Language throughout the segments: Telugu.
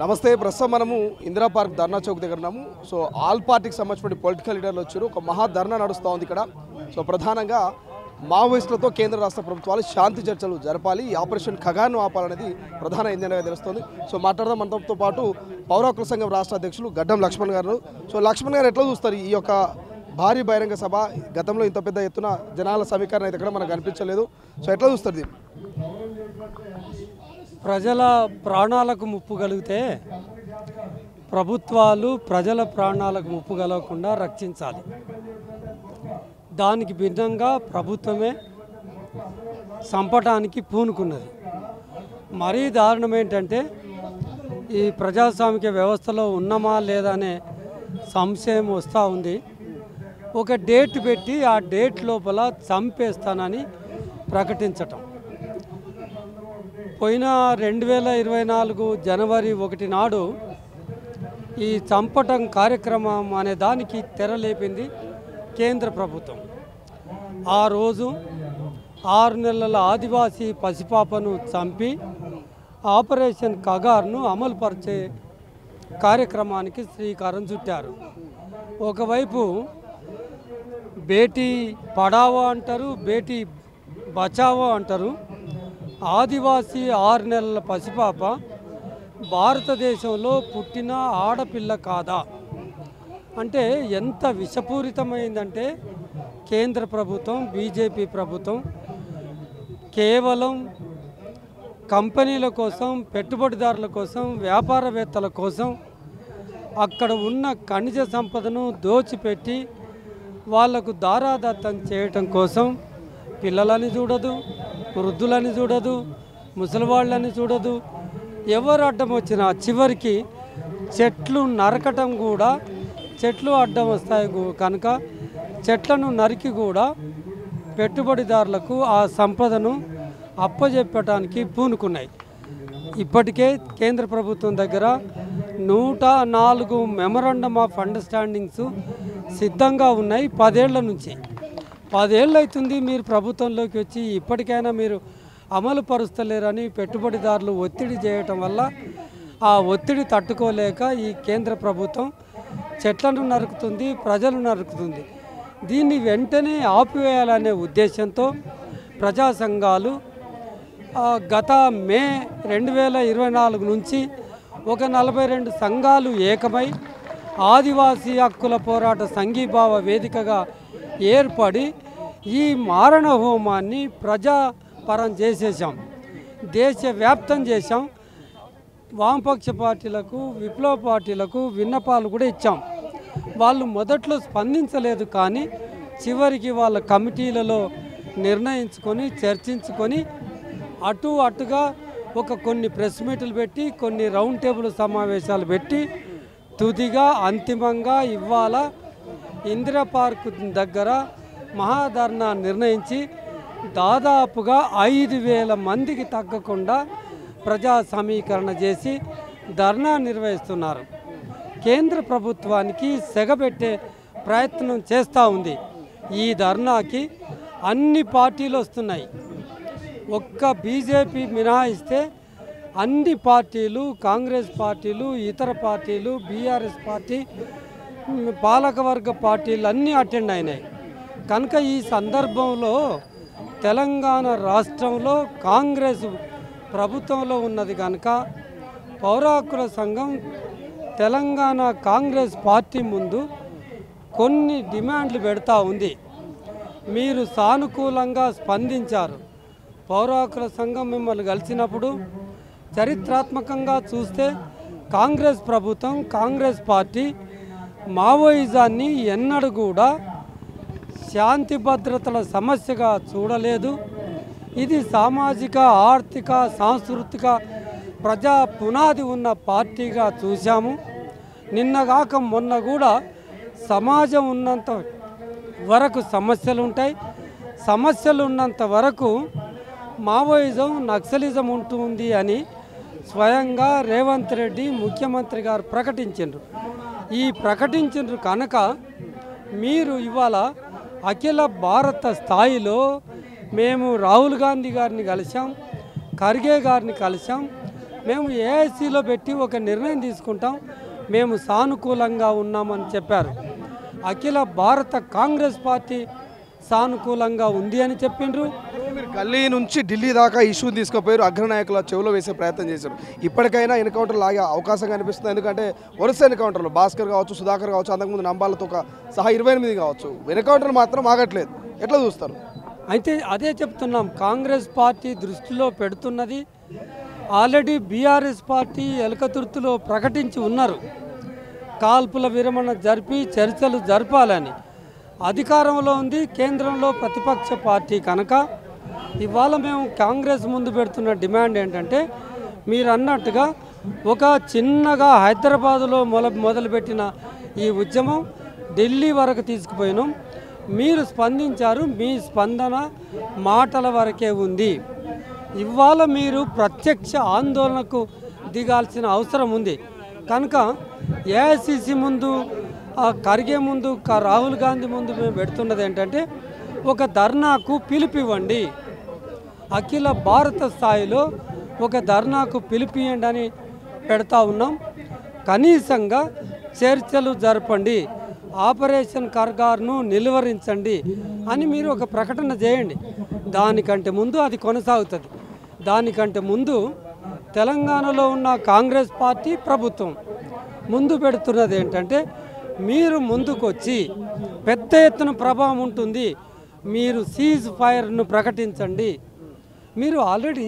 నమస్తే. ప్రస్తుతం మనము ఇందిరా పార్క్ ధర్నా చౌక్ దగ్గర ఉన్నాము. సో ఆల్ పార్టీకి సంబంధించిన పొలిటికల్ లీడర్లు వచ్చారు. ఒక మహా ధర్నా నడుస్తూ ఉంది ఇక్కడ. సో ప్రధానంగా మావోయిస్టులతో కేంద్ర రాష్ట్ర ప్రభుత్వాలు శాంతి చర్చలు జరపాలి, ఆపరేషన్ ఖగాను ఆపాలనేది ప్రధాన ఇంజన్గా తెలుస్తుంది. సో మాట్లాడదాం మనతో పాటు పౌర హక్కుల సంఘం రాష్ట్ర అధ్యక్షులు గడ్డం లక్ష్మణ్ గారు. సో లక్ష్మణ్ గారు ఎట్లా చూస్తారు ఈ యొక్క భారీ బహిరంగ సభ? గతంలో ఇంత పెద్ద ఎత్తున జనాల సమీకరణ అయితే ఇక్కడ మనకు కనిపించలేదు. సో ఎట్లా చూస్తారు దీన్ని? ప్రజల ప్రాణాలకు ముప్పు కలిగితే ప్రభుత్వాలు ప్రజల ప్రాణాలకు ముప్పు కలగకుండా రక్షించాలి. దానికి భిన్నంగా ప్రభుత్వమే చంపటానికి పూనుకున్నది. మరీ దారుణం ఏంటంటే ఈ ప్రజాస్వామిక వ్యవస్థలో ఉన్నామా లేదా అనే సంశయం వస్తూ ఉంది. ఒక డేట్ పెట్టి ఆ డేట్ లోపల చంపేస్తానని ప్రకటించటం. పోయిన 2024 జనవరి 1 నాడు ఈ చంపటం కార్యక్రమం అనే దానికి తెరలేపింది కేంద్ర ప్రభుత్వం. ఆ రోజు 6 నెలల ఆదివాసీ పసిపాపను చంపి ఆపరేషన్ కగార్ను అమలుపరిచే కార్యక్రమానికి శ్రీకారం చుట్టారు. ఒకవైపు బేటీ పడావో అంటారు, బేటీ బచావో అంటారు. ఆదివాసీ 6 నెలల పసిపాప భారతదేశంలో పుట్టిన ఆడపిల్ల కాదా అంటే ఎంత విషపూరితమైందంటే కేంద్ర ప్రభుత్వం, బీజేపీ ప్రభుత్వం కేవలం కంపెనీల కోసం, పెట్టుబడిదారుల కోసం, వ్యాపారవేత్తల కోసం అక్కడ ఉన్న ఖనిజ సంపదను దోచిపెట్టి వాళ్లకు దారాదత్తం చేయటం కోసం పిల్లలని చూడదు, వృద్ధులని చూడదు, ముసలివాళ్ళని చూడదు. ఎవరు అడ్డం వచ్చినా చివరికి చెట్లు నరకటం కూడా, చెట్లు అడ్డం వస్తాయి కనుక చెట్లను నరికి కూడా పెట్టుబడిదారులకు ఆ సంపదను అప్పజెప్పటానికి పూనుకున్నాయి. ఇప్పటికే కేంద్ర ప్రభుత్వం దగ్గర 104 మెమరాండమ్ ఆఫ్ అండర్స్టాండింగ్స్ సిద్ధంగా ఉన్నాయి. 10 ఏళ్ల నుంచి. 10 ఏళ్ళు అవుతుంది మీరు ప్రభుత్వంలోకి వచ్చి, ఇప్పటికైనా మీరు అమలు పరుస్తలేరని పెట్టుబడిదారులు ఒత్తిడి చేయటం వల్ల ఆ ఒత్తిడి తట్టుకోలేక ఈ కేంద్ర ప్రభుత్వం చెట్లను నరుకుతుంది, ప్రజలు నరుకుతుంది. దీన్ని వెంటనే ఆపివేయాలనే ఉద్దేశంతో ప్రజా సంఘాలు గత మే 2024 నుంచి ఒక 42 సంఘాలు ఏకమై ఆదివాసీ హక్కుల పోరాట సంఘీభావ వేదికగా ఏర్పడి ఈ మారణ హోమాన్ని ప్రజాపరం చేసేసాం, దేశవ్యాప్తం చేశాం. వామపక్ష పార్టీలకు, విప్లవ పార్టీలకు విన్నపాలు కూడా ఇచ్చాం. వాళ్ళు మొదట్లో స్పందించలేదు, కానీ చివరికి వాళ్ళ కమిటీలలో నిర్ణయించుకొని చర్చించుకొని అటుగా కొన్ని ప్రెస్ మీట్లు పెట్టి, కొన్ని రౌండ్ టేబుల్ సమావేశాలు పెట్టి తుదిగా అంతిమంగా ఇవాళ ఇందిరా పార్క్ దగ్గర మహాధర్నా నిర్ణయించి దాదాపుగా 5,000 మందికి తగ్గకుండా ప్రజా సమీకరణ చేసి ధర్నా నిర్వహిస్తున్నారు. కేంద్ర ప్రభుత్వానికి సెగబెట్టే ప్రయత్నం చేస్తూ ఉంది. ఈ ధర్నాకి అన్ని పార్టీలు వస్తున్నాయి. ఒక్క బీజేపీ మినహాయిస్తే అన్ని పార్టీలు, కాంగ్రెస్ పార్టీలు, ఇతర పార్టీలు, బీఆర్ఎస్ పార్టీ, పాలకవర్గ పార్టీలు అన్నీ అటెండ్ అయినాయి. కనుక ఈ సందర్భంలో తెలంగాణ రాష్ట్రంలో కాంగ్రెస్ ప్రభుత్వంలో ఉన్నది కనుక పౌర హక్కుల సంఘం తెలంగాణ కాంగ్రెస్ పార్టీ ముందు కొన్ని డిమాండ్లు పెడతా ఉంది. మీరు సానుకూలంగా స్పందించారు. పౌర హక్కుల సంఘం మిమ్మల్ని కలిసినప్పుడు చరిత్రాత్మకంగా చూస్తే కాంగ్రెస్ ప్రభుత్వం, కాంగ్రెస్ పార్టీ మావోయిజాన్ని ఎన్నడూ కూడా శాంతి భద్రతల సమస్యగా చూడలేదు. ఇది సామాజిక, ఆర్థిక, సాంస్కృతిక, ప్రజా పునాది ఉన్న పార్టీగా చూశాము. నిన్నగాక మొన్న కూడా సమాజం ఉన్నంత వరకు సమస్యలు ఉంటాయి, సమస్యలు ఉన్నంత వరకు మావోయిజం, నక్సలిజం ఉంటుంది అని స్వయంగా రేవంత్ రెడ్డి ముఖ్యమంత్రి గారు ప్రకటించారు. ఈ ప్రకటించారు కనుక మీరు ఇవాళ అఖిల భారత స్థాయిలో మేము రాహుల్ గాంధీ గారిని కలిసాం, ఖర్గే గారిని కలిసాం, మేము ఏఐసిలో పెట్టి ఒక నిర్ణయం తీసుకుంటాం, మేము సానుకూలంగా ఉన్నామని చెప్పారు. అఖిల భారత కాంగ్రెస్ పార్టీ సానుకూలంగా ఉంది అని చెప్పిండ్రు. మీరు గల్లీ నుంచి ఢిల్లీ దాకా ఇష్యూని తీసుకుపోయారు, అగ్రనాయకుల చెవులో వేసే ప్రయత్నం చేశారు. ఇప్పటికైనా ఎన్కౌంటర్ లాగే అవకాశం కనిపిస్తుంది. ఎందుకంటే వరుస ఎన్కౌంటర్లు భాస్కర్ కావచ్చు, సుధాకర్ కావచ్చు, అంతకుముందు నంబాలతో సహా 28 కావచ్చు, ఎన్కౌంటర్ మాత్రం ఆగట్లేదు. ఎట్లా చూస్తారు? అయితే అదే చెప్తున్నాం, కాంగ్రెస్ పార్టీ దృష్టిలో పెడుతున్నది. ఆల్రెడీ బీఆర్ఎస్ పార్టీ ఎలకతుర్తిలో ప్రకటించి ఉన్నారు, కాల్పుల విరమణ జరిపి చర్చలు జరపాలని. అధికారంలో ఉంది, కేంద్రంలో ప్రతిపక్ష పార్టీ కనుక ఇవాళ మేము కాంగ్రెస్ ముందు పెడుతున్న డిమాండ్ ఏంటంటే, మీరు అన్నట్టుగా ఒక చిన్నగా హైదరాబాదులో మొదలుపెట్టిన ఈ ఉద్యమం ఢిల్లీ వరకు తీసుకుపోయినాం. మీరు స్పందించారు, మీ స్పందన మాటల వరకే ఉంది. ఇవాళ మీరు ప్రత్యక్ష ఆందోళనకు దిగాల్సిన అవసరం ఉంది. కనుక ఏఐసిసి ముందు, ఖర్గే ముందు, రాహుల్ గాంధీ ముందు మేము పెడుతున్నది ఏంటంటే, ఒక ధర్నాకు పిలుపివ్వండి, అఖిల భారత స్థాయిలో ఒక ధర్నాకు పిలిపియండి అని పెడతా ఉన్నాం. కనీసంగా చర్చలు జరపండి, ఆపరేషన్ ఖర్గార్ను నిలువరించండి అని మీరు ఒక ప్రకటన చేయండి. దానికంటే ముందు అది కొనసాగుతుంది. దానికంటే ముందు తెలంగాణలో ఉన్న కాంగ్రెస్ పార్టీ ప్రభుత్వం ముందు పెడుతున్నది ఏంటంటే, మీరు ముందుకొచ్చి పెద్ద ఎత్తున ప్రభావం ఉంటుంది, మీరు సీజ్ ఫైర్ను ప్రకటించండి. మీరు ఆల్రెడీ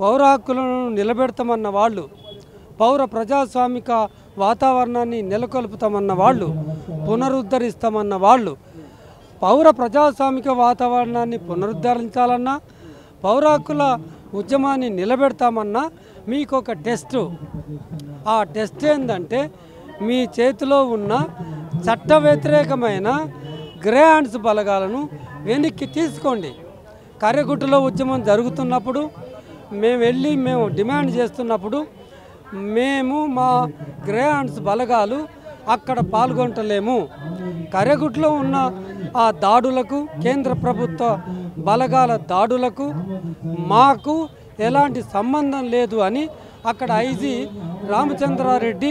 పౌర హక్కులను నిలబెడతామన్న వాళ్ళు, పౌర ప్రజాస్వామిక వాతావరణాన్ని నెలకొల్పుతామన్న వాళ్ళు, పునరుద్ధరిస్తామన్న వాళ్ళు, పౌర ప్రజాస్వామిక వాతావరణాన్ని పునరుద్ధరించాలన్నా, పౌర హక్కుల ఉద్యమాన్ని నిలబెడతామన్నా మీకు ఒక టెస్టు. ఆ టెస్ట్ ఏంటంటే, మీ చేతిలో ఉన్న చట్ట వ్యతిరేకమైన గ్రే హ్యాండ్స్ బలగాలను వెనక్కి తీసుకోండి. కర్రెగుట్టలో ఉద్యమం జరుగుతున్నప్పుడు మేము డిమాండ్ చేస్తున్నప్పుడు మేము మా గ్రే హ్యాండ్స్ బలగాలు అక్కడ పాల్గొంటలేము. కర్రెగుట్టలో ఉన్న ఆ దాడులకు, కేంద్ర ప్రభుత్వ బలగాల దాడులకు మాకు ఎలాంటి సంబంధం లేదు అని అక్కడ ఐజీ రామచంద్రారెడ్డి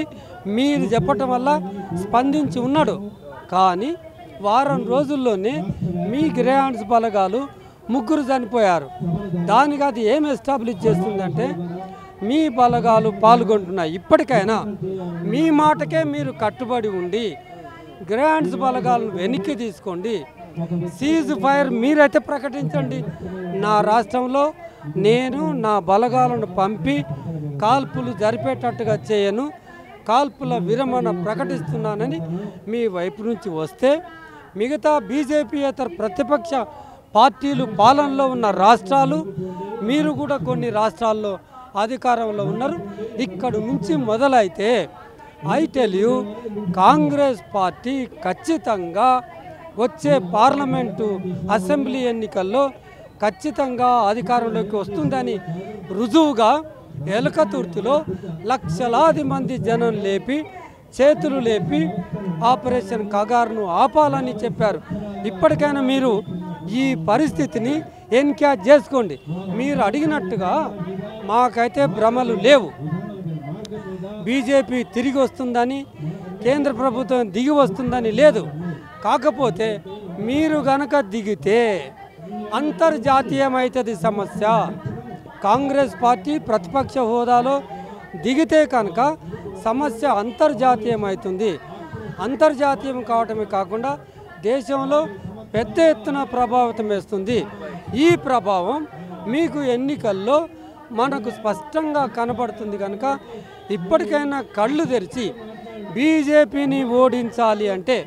మీరు చెప్పటం వల్ల స్పందించి ఉన్నాడు. కానీ వారం రోజుల్లోనే మీ గ్రే హ్యాండ్స్ బలగాలు 3 చనిపోయారు. దానికి అది ఏం ఎస్టాబ్లిష్ చేస్తుందంటే, మీ బలగాలు పాల్గొంటున్నాయి. ఇప్పటికైనా మీ మాటకే మీరు కట్టుబడి ఉండి గ్రే హ్యాండ్స్ బలగాలను వెనక్కి తీసుకోండి. సీజ్ ఫైర్ మీరైతే ప్రకటించండి. నా రాష్ట్రంలో నేను నా బలగాలను పంపి కాల్పులు జరిపేటట్టుగా చేయను, కాల్పుల విరమణ ప్రకటిస్తున్నానని మీ వైపు నుంచి వస్తే, మిగతా బీజేపీయేతర ప్రతిపక్ష పార్టీలు పాలనలో ఉన్న రాష్ట్రాలు, మీరు కూడా కొన్ని రాష్ట్రాల్లో అధికారంలో ఉన్నారు, ఇక్కడ నుంచి మొదలైతే I tell you, Congress party ఖచ్చితంగా వచ్చే పార్లమెంటు అసెంబ్లీ ఎన్నికల్లో ఖచ్చితంగా అధికారంలోకి వస్తుందని రుజువుగా ఎలకతుర్తిలో లక్షలాది మంది జనం లేపి, చేతులు లేపి ఆపరేషన్ ఖగార్ను ఆపాలని చెప్పారు. ఇప్పటికైనా మీరు ఈ పరిస్థితిని ఎన్క్యాచ్ చేసుకోండి. మీరు అడిగినట్టుగా మాకైతే భ్రమలు లేవు. బీజేపీ తిరిగి వస్తుందని, కేంద్ర ప్రభుత్వం దిగి వస్తుందని లేదు. కాకపోతే మీరు గనక దిగితే అంతర్జాతీయమైతుంది సమస్య. కాంగ్రెస్ పార్టీ ప్రతిపక్ష హోదాలో దిగితే కనుక సమస్య అంతర్జాతీయమవుతుంది. అంతర్జాతీయం కావటమే కాకుండా దేశంలో పెద్ద ఎత్తున ప్రభావితం వేస్తుంది. ఈ ప్రభావం మీకు ఎన్నికల్లో మనకు స్పష్టంగా కనబడుతుంది. కనుక ఇప్పటికైనా కళ్ళు తెరిచి బీజేపీని ఓడించాలి అంటే,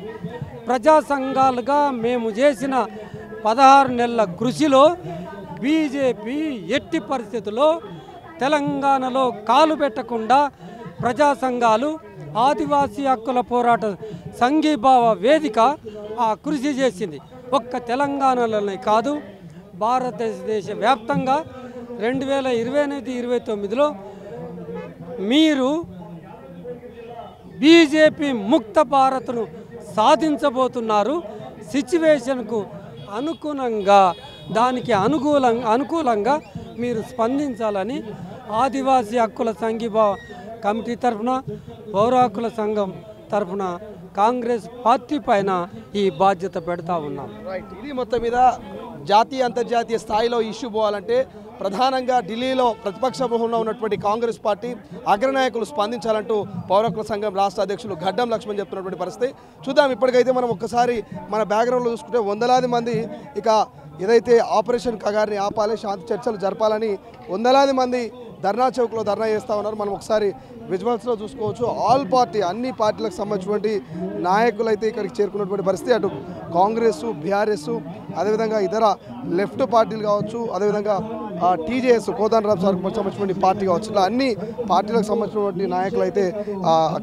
ప్రజా సంఘాలుగా మేము చేసిన 16 నెలల కృషిలో బీజేపీ ఎట్టి పరిస్థితుల్లో తెలంగాణలో కాలు పెట్టకుండా ప్రజా సంఘాలు, ఆదివాసీ హక్కుల పోరాట సంఘీభావ వేదిక ఆ కృషి చేసింది. ఒక్క తెలంగాణలోనే కాదు, భారతదేశ వ్యాప్తంగా 2028-29లో మీరు బీజేపీ ముక్త భారత్ను సాధించబోతున్నారు. సిచ్యువేషన్కు అనుగుణంగా, దానికి అనుకూలంగా మీరు స్పందించాలని ఆదివాసీ హక్కుల సంఘీభావ కమిటీ తరఫున పౌర హక్కుల సంఘం తరఫున కాంగ్రెస్ పార్టీ పైన ఈ బాధ్యత పెడతా ఉన్నాం. రైట్, ఇది మొత్తం మీద జాతీయ అంతర్జాతీయ స్థాయిలో ఇష్యూ పోవాలంటే ప్రధానంగా ఢిల్లీలో ప్రతిపక్ష భవనంలో ఉన్నటువంటి కాంగ్రెస్ పార్టీ అగ్రనాయకులు స్పందించాలంటూ పౌర హక్కుల సంఘం రాష్ట్ర అధ్యక్షులు గడ్డం లక్ష్మణ్ చెప్తున్నటువంటి పరిస్థితి. చూద్దాం, ఇప్పటికైతే మనం ఒక్కసారి మన బ్యాక్గ్రౌండ్లో చూసుకుంటే వందలాది మంది ఇక ఏదైతే ఆపరేషన్ కగారిని ఆపాలి, శాంతి చర్చలు జరపాలని వందలాది మంది ధర్నా చౌక్లో ధర్నా చేస్తూ ఉన్నారు. మనం ఒకసారి విజువల్స్లో చూసుకోవచ్చు. ఆల్ పార్టీ, అన్ని పార్టీలకు సంబంధించినటువంటి నాయకులు అయితే ఇక్కడికి చేరుకున్నటువంటి పరిస్థితి. అటు కాంగ్రెస్, బీఆర్ఎస్, అదేవిధంగా ఇతర లెఫ్ట్ పార్టీలు కావచ్చు, అదేవిధంగా టీజేఎస్ కోదండరామ్ సార్కి సంబంధించినటువంటి పార్టీ కావచ్చు, ఇట్లా అన్ని పార్టీలకు సంబంధించినటువంటి నాయకులు అయితే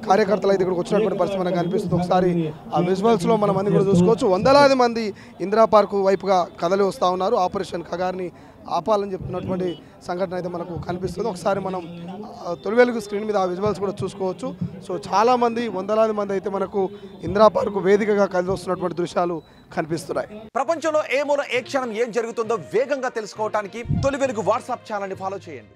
కార్యకర్తలు అయితే ఇక్కడికి వచ్చినటువంటి పరిస్థితి మనకు కనిపిస్తుంది. ఒకసారి ఆ విజువల్స్లో మనం అన్ని కూడా చూసుకోవచ్చు. వందలాది మంది ఇందిరా పార్కు వైపుగా కదలి వస్తూ ఉన్నారు. ఆపరేషన్ కగారిని ఆపాలని చెప్తున్నటువంటి సంఘటన అయితే మనకు కనిపిస్తుంది. ఒకసారి మనం తొలి వెలుగు స్క్రీన్ మీద ఆ విజువల్స్ కూడా చూసుకోవచ్చు. సో చాలామంది, వందలాది మంది అయితే మనకు ఇందిరా పార్కు వేదికగా కదిలి వస్తున్నటువంటి దృశ్యాలు కనిపిస్తున్నాయి. ప్రపంచంలో ఏ మూల ఏ క్షణం ఏం జరుగుతుందో వేగంగా తెలుసుకోవడానికి తొలి వెలుగు వాట్సాప్ ఛానల్ని ఫాలో చేయండి.